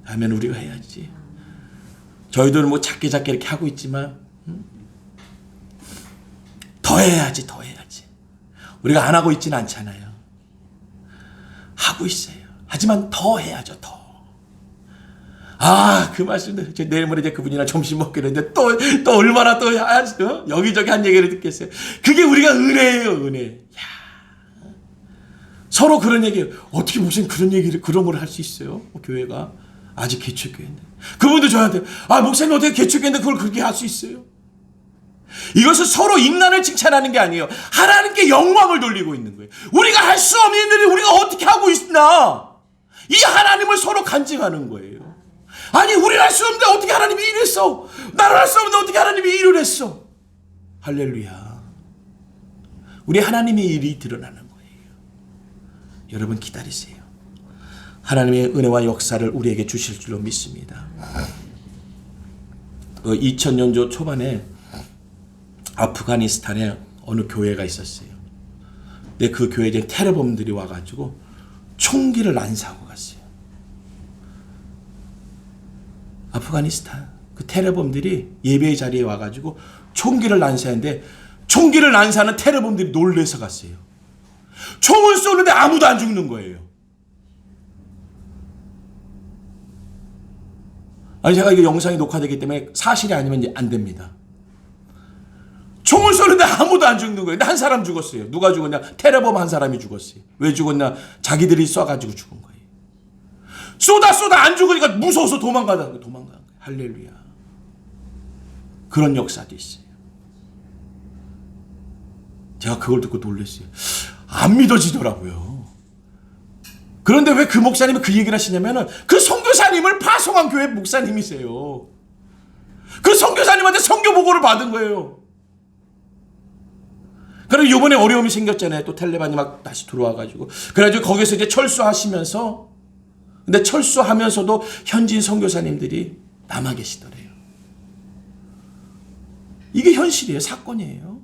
다음엔 우리가 해야지. 저희들은 뭐 작게 이렇게 하고 있지만 더 해야지. 우리가 안 하고 있지는 않잖아요. 하고 있어요. 하지만 더 해야죠. 더. 그 말씀들 내일 모레 이제 그분이랑 점심 먹기로 했는데 또 얼마나 또 여기저기 한 얘기를 듣겠어요. 그게 우리가 은혜예요. 은혜. 야. 서로 그런 얘기예요. 어떻게 무슨 그런 걸 할 수 있어요? 교회가 아직 개척교회인데. 그분도 저한테 목사님 어떻게 개척교회인데 그걸 그렇게 할 수 있어요? 이것은 서로 인간을 칭찬하는 게 아니에요. 하나님께 영광을 돌리고 있는 거예요. 우리가 할 수 없는 일을 우리가 어떻게 하고 있나? 이 하나님을 서로 간증하는 거예요. 아니, 우리는 할 수 없는데 어떻게 하나님이 이랬어? 나는 할 수 없는데 어떻게 하나님이 일을 했어? 할렐루야. 우리 하나님의 일이 드러나는 거예요. 여러분 기다리세요. 하나님의 은혜와 역사를 우리에게 주실 줄로 믿습니다. 2000년도 초반에 아프가니스탄에 어느 교회가 있었어요. 근데 그 교회에 이제 테러범들이 와가지고 총기를 난사하고 갔어요. 아프가니스탄 그 테러범들이 예배의 자리에 와가지고 총기를 난사했는데 총기를 난사하는 테러범들이 놀래서 갔어요. 총을 쏘는데 아무도 안 죽는 거예요. 제가 이게 영상이 녹화되기 때문에 사실이 아니면 이제 안 됩니다. 총을 쏘는데 아무도 안 죽는 거예요. 근데 한 사람 죽었어요. 누가 죽었냐? 테러범 한 사람이 죽었어요. 왜 죽었냐? 자기들이 쏴가지고 죽은 거예요. 쏘다 안 죽으니까 무서워서 도망가는 거예요. 할렐루야. 그런 역사도 있어요. 제가 그걸 듣고 놀랐어요. 안 믿어지더라고요. 그런데 왜 그 목사님이 그 얘기를 하시냐면은 그 선교사님을 파송한 교회 목사님이세요. 그 선교사님한테 선교 보고를 받은 거예요. 그리고 이번에 어려움이 생겼잖아요. 또 텔레반이 막 다시 들어와가지고. 그래가지고 거기서 이제 철수하시면서, 근데 철수하면서도 현지인 선교사님들이 남아 계시더래요. 이게 현실이에요. 사건이에요.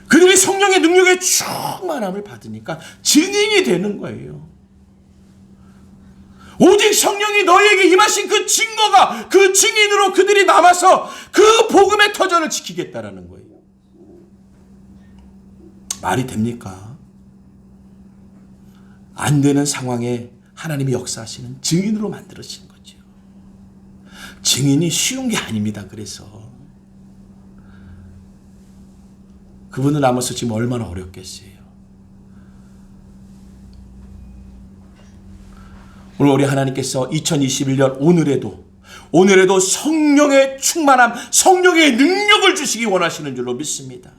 그들이 성령의 능력의 충만함을 받으니까 증인이 되는 거예요. 오직 성령이 너희에게 임하신 그 증거가 그 증인으로 그들이 남아서 그 복음의 터전을 지키겠다라는 거예요. 말이 됩니까? 안 되는 상황에 하나님이 역사하시는 증인으로 만들어진 거죠. 증인이 쉬운 게 아닙니다. 그래서 그분은 남아서 지금 얼마나 어렵겠어요. 오늘 우리 하나님께서 2021년 오늘에도 성령의 충만함, 성령의 능력을 주시기 원하시는 줄로 믿습니다.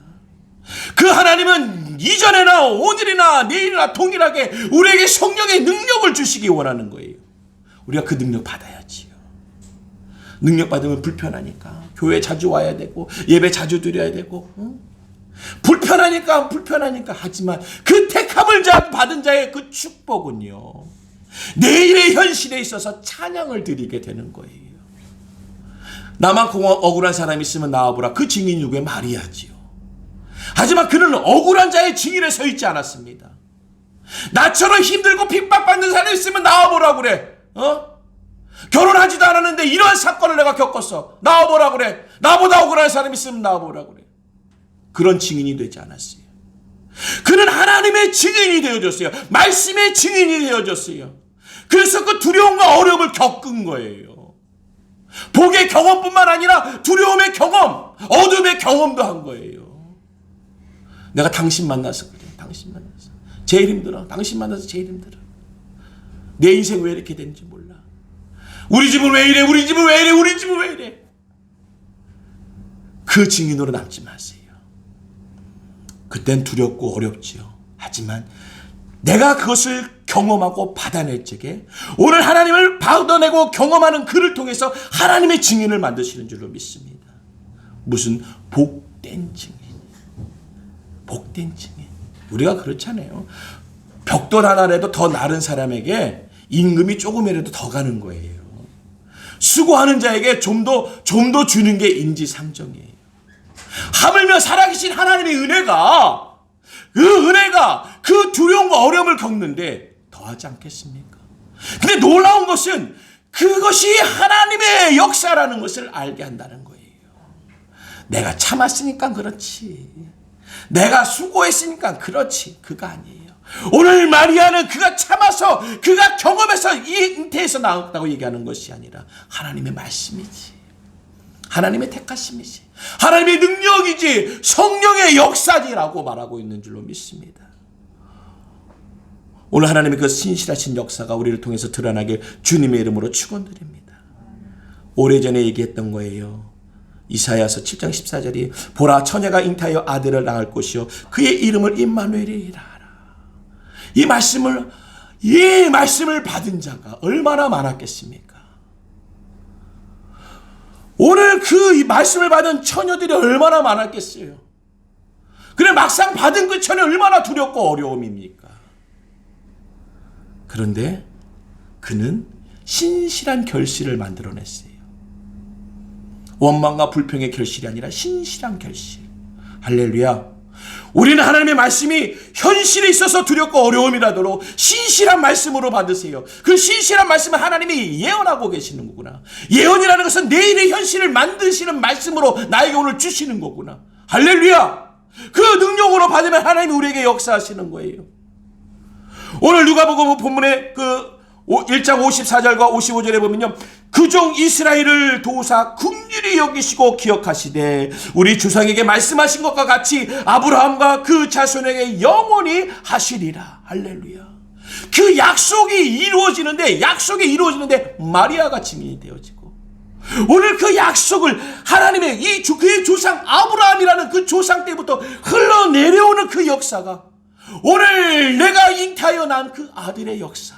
그 하나님은 이전에나 오늘이나 내일이나 동일하게 우리에게 성령의 능력을 주시기 원하는 거예요. 우리가 그 능력 받아야지요. 능력 받으면 불편하니까 교회 자주 와야 되고 예배 자주 드려야 되고 불편하니까 하지만 그 택함을 받은 자의 그 축복은요, 내일의 현실에 있어서 찬양을 드리게 되는 거예요. 나만큼 억울한 사람이 있으면 나와보라. 그 증인이 누구의 말이야지요. 하지만 그는 억울한 자의 증인에 서 있지 않았습니다. 나처럼 힘들고 핍박받는 사람이 있으면 나와보라 그래. 결혼하지도 않았는데 이러한 사건을 내가 겪었어. 나와보라 그래. 나보다 억울한 사람이 있으면 나와보라 그래. 그런 증인이 되지 않았어요. 그는 하나님의 증인이 되어졌어요. 말씀의 증인이 되어졌어요. 그래서 그 두려움과 어려움을 겪은 거예요. 복의 경험뿐만 아니라 두려움의 경험, 어둠의 경험도 한 거예요. 내가 당신 만나서 그래. 당신 만나서 제일 힘들어. 당신 만나서 제일 힘들어. 내 인생 왜 이렇게 되는지 몰라. 우리 집은 왜 이래? 우리 집은 왜 이래? 우리 집은 왜 이래? 그 증인으로 남지 마세요. 그땐 두렵고 어렵지요. 하지만 내가 그것을 경험하고 받아낼 적에 오늘 하나님을 받아내고 경험하는 그를 통해서 하나님의 증인을 만드시는 줄로 믿습니다. 무슨 복된 증인. 복된 증인. 우리가 그렇잖아요. 벽돌 하나라도 더 나른 사람에게 임금이 조금이라도 더 가는 거예요. 수고하는 자에게 좀 더 주는 게 인지상정이에요. 하물며 살아계신 하나님의 은혜가 그 두려움과 어려움을 겪는데 더하지 않겠습니까? 근데 놀라운 것은 그것이 하나님의 역사라는 것을 알게 한다는 거예요. 내가 참았으니까 그렇지. 내가 수고했으니까 그렇지. 그거 아니에요. 오늘 마리아는 그가 참아서 그가 경험해서 이 잉태에서 나왔다고 얘기하는 것이 아니라 하나님의 말씀이지. 하나님의 택하심이지. 하나님의 능력이지. 성령의 역사지라고 말하고 있는 줄로 믿습니다. 오늘 하나님의 그 신실하신 역사가 우리를 통해서 드러나길 주님의 이름으로 축원드립니다. 오래전에 얘기했던 거예요. 이사야서 7장 14절이 보라 처녀가 잉태하여 아들을 낳을 것이요 그의 이름을 임마누엘이라 하라. 이 말씀을 받은 자가 얼마나 많았겠습니까? 오늘 그 말씀을 받은 처녀들이 얼마나 많았겠어요? 그래 막상 받은 그 처녀 얼마나 두렵고 어려움입니까? 그런데 그는 신실한 결실을 만들어냈어요. 원망과 불평의 결실이 아니라 신실한 결실. 할렐루야. 우리는 하나님의 말씀이 현실에 있어서 두렵고 어려움이라도 신실한 말씀으로 받으세요. 그 신실한 말씀은 하나님이 예언하고 계시는 거구나. 예언이라는 것은 내일의 현실을 만드시는 말씀으로 나에게 오늘 주시는 거구나. 할렐루야. 그 능력으로 받으면 하나님이 우리에게 역사하시는 거예요. 오늘 누가복음 본문에 그 1장 54절과 55절에 보면요. 그종 이스라엘을 도우사 긍휼히 여기시고 기억하시되 우리 주상에게 말씀하신 것과 같이 아브라함과 그 자손에게 영원히 하시리라. 할렐루야. 그 약속이 이루어지는데 마리아가 증인이 되어지고 오늘 그 약속을 하나님의 그의 조상 아브라함이라는 그 조상 때부터 흘러내려오는 그 역사가 오늘 내가 잉태하여 낳은 그 아들의 역사.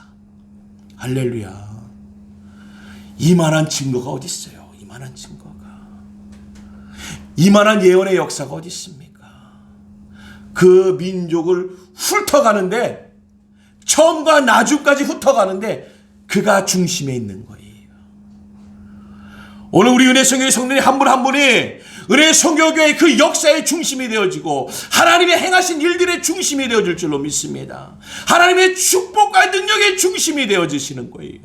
할렐루야. 이만한 증거가 어디 있어요? 이만한 증거가. 이만한 예언의 역사가 어디 있습니까? 그 민족을 훑어가는데 처음과 나중까지 훑어가는데 그가 중심에 있는 거예요. 오늘 우리 은혜성교회 성도님 한 분 한 분이 은혜성교교의 그 역사의 중심이 되어지고 하나님의 행하신 일들의 중심이 되어질 줄로 믿습니다. 하나님의 축복과 능력의 중심이 되어지시는 거예요.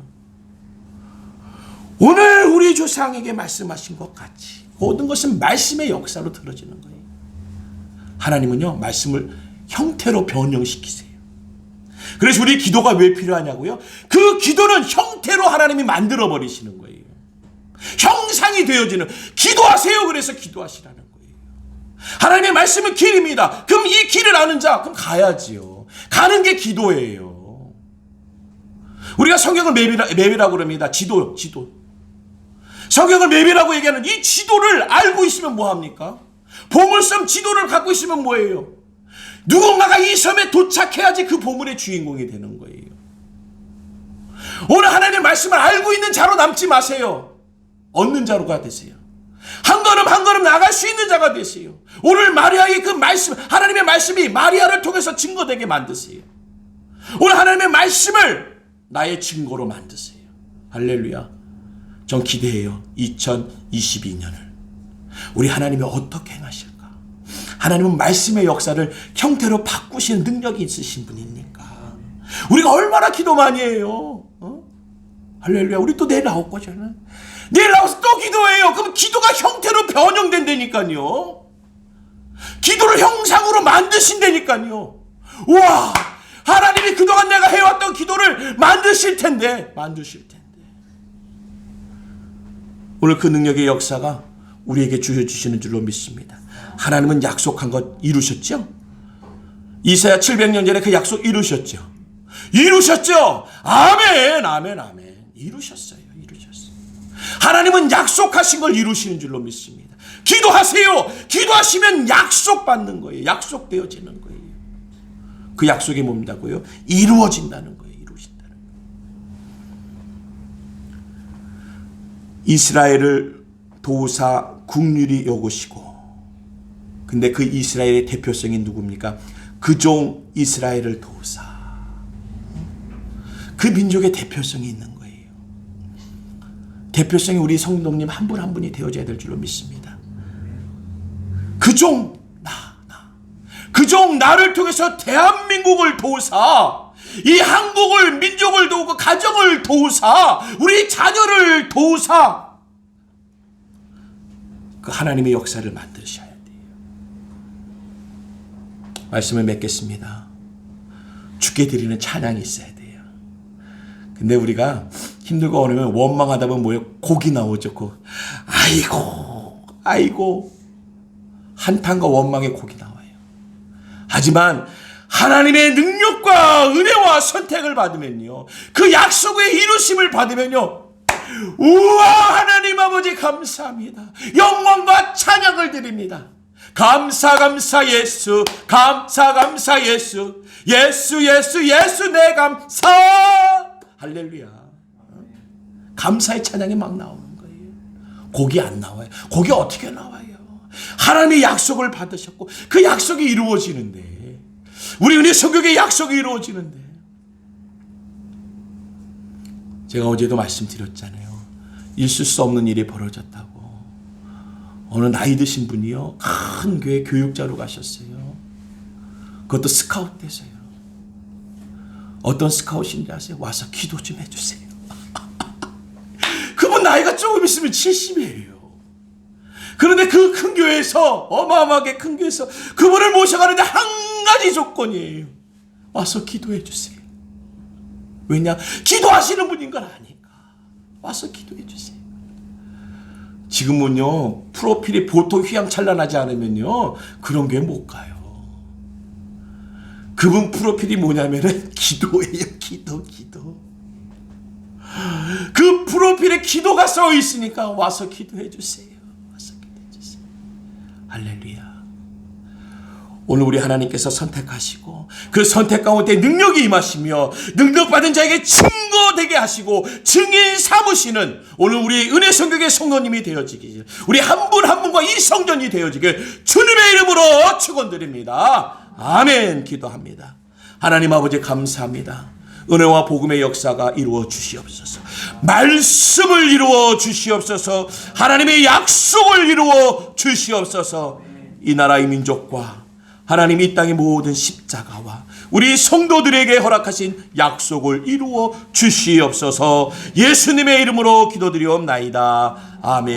오늘 우리 조상에게 말씀하신 것 같이 모든 것은 말씀의 역사로 들어지는 거예요. 하나님은요 말씀을 형태로 변형시키세요. 그래서 우리 기도가 왜 필요하냐고요? 그 기도는 형태로 하나님이 만들어 버리시는 거예요. 형상이 되어지는. 기도하세요. 그래서 기도하시라는 거예요. 하나님의 말씀은 길입니다. 그럼 이 길을 아는 자 그럼 가야지요. 가는 게 기도예요. 우리가 성경을 맵이라고 그럽니다. 지도. 성경을 맵이라고 얘기하는 이 지도를 알고 있으면 뭐합니까? 보물섬 지도를 갖고 있으면 뭐예요? 누군가가 이 섬에 도착해야지 그 보물의 주인공이 되는 거예요. 오늘 하나님의 말씀을 알고 있는 자로 남지 마세요. 얻는 자로가 되세요. 한 걸음 한 걸음 나갈 수 있는 자가 되세요. 오늘 마리아의 그 말씀, 하나님의 말씀이 마리아를 통해서 증거되게 만드세요. 오늘 하나님의 말씀을 나의 증거로 만드세요. 할렐루야. 전 기대해요. 2022년을 우리 하나님이 어떻게 행하실까? 하나님은 말씀의 역사를 형태로 바꾸시는 능력이 있으신 분입니까? 우리가 얼마나 기도 많이 해요. 할렐루야. 우리 또 내일 나올 거잖아. 내일 나와서 또 기도해요. 그럼 기도가 형태로 변형된다니까요. 기도를 형상으로 만드신다니까요. 우와, 하나님이 그동안 내가 해왔던 기도를 만드실 텐데. 오늘 그 능력의 역사가 우리에게 주셔주시는 줄로 믿습니다. 하나님은 약속한 것 이루셨죠? 이사야 700년 전에 그 약속 이루셨죠. 이루셨죠. 아멘, 아멘, 아멘. 이루셨어요. 이루셨어요. 하나님은 약속하신 걸 이루시는 줄로 믿습니다. 기도하세요. 기도하시면 약속받는 거예요. 약속되어지는 거예요. 그 약속이 뭡니다고요? 이루어진다는 거예요. 이루어진다는 거예요. 이스라엘을 도우사 국률이 여기시고, 근데 그 이스라엘의 대표성이 누굽니까? 그 종 이스라엘을 도우사. 그 민족의 대표성이 있는 거예요. 대표성이 우리 성도님 한 분 한 분이 되어져야 될 줄로 믿습니다. 그 종 그 종 나를 통해서 대한민국을 도우사, 이 한국을, 민족을 도우고 가정을 도우사, 우리 자녀를 도우사, 그 하나님의 역사를 만드셔야 돼요. 말씀을 맺겠습니다. 주께 드리는 찬양이 있어야 돼요. 근데 우리가 힘들고 어려우면 원망하다 보면 뭐예요? 곡이 나오죠. 곡. 아이고 한탄과 원망의 곡이 나와요. 하지만 하나님의 능력과 은혜와 선택을 받으면요, 그 약속의 이루심을 받으면요, 우와, 하나님 아버지 감사합니다. 영광과 찬양을 드립니다. 감사 예수, 감사 예수, 예수 내 감사. 할렐루야. 감사의 찬양이 막 나오는 거예요. 곡이 안 나와요. 곡이 어떻게 나와요? 하나님의 약속을 받으셨고 그 약속이 이루어지는데, 우리 은혜 성경의 약속이 이루어지는데, 제가 어제도 말씀드렸잖아요. 있을 수 없는 일이 벌어졌다고. 어느 나이 드신 분이요, 큰 교회 교육자로 가셨어요. 그것도 스카웃 돼서요. 어떤 스카웃인지 아세요? 와서 기도 좀 해주세요. 그분 나이가 조금 있으면 70이에요. 그런데 그 큰 교회에서, 어마어마하게 큰 교회에서 그분을 모셔가는데 한 가지 조건이에요. 와서 기도해 주세요. 왜냐? 기도하시는 분인 걸 아니까. 와서 기도해 주세요. 지금은요, 프로필이 보통 휘황찬란하지 않으면요, 그런 교회 못 가요. 그분 프로필이 뭐냐면은 기도예요. 기도. 그 프로필에 기도가 써 있으니까 와서 기도해 주세요. 할렐루야. 오늘 우리 하나님께서 선택하시고 그 선택 가운데 능력이 임하시며 능력받은 자에게 증거되게 하시고 증인 삼으시는 오늘 우리 은혜 성경의 성도님이 되어지길, 우리 한 분 한 분과 이 성전이 되어지길 주님의 이름으로 축원드립니다. 아멘. 기도합니다. 하나님 아버지 감사합니다. 은혜와 복음의 역사가 이루어 주시옵소서. 말씀을 이루어 주시옵소서. 하나님의 약속을 이루어 주시옵소서. 이 나라의 민족과 하나님 이 땅의 모든 십자가와 우리 성도들에게 허락하신 약속을 이루어 주시옵소서. 예수님의 이름으로 기도드리옵나이다. 아멘.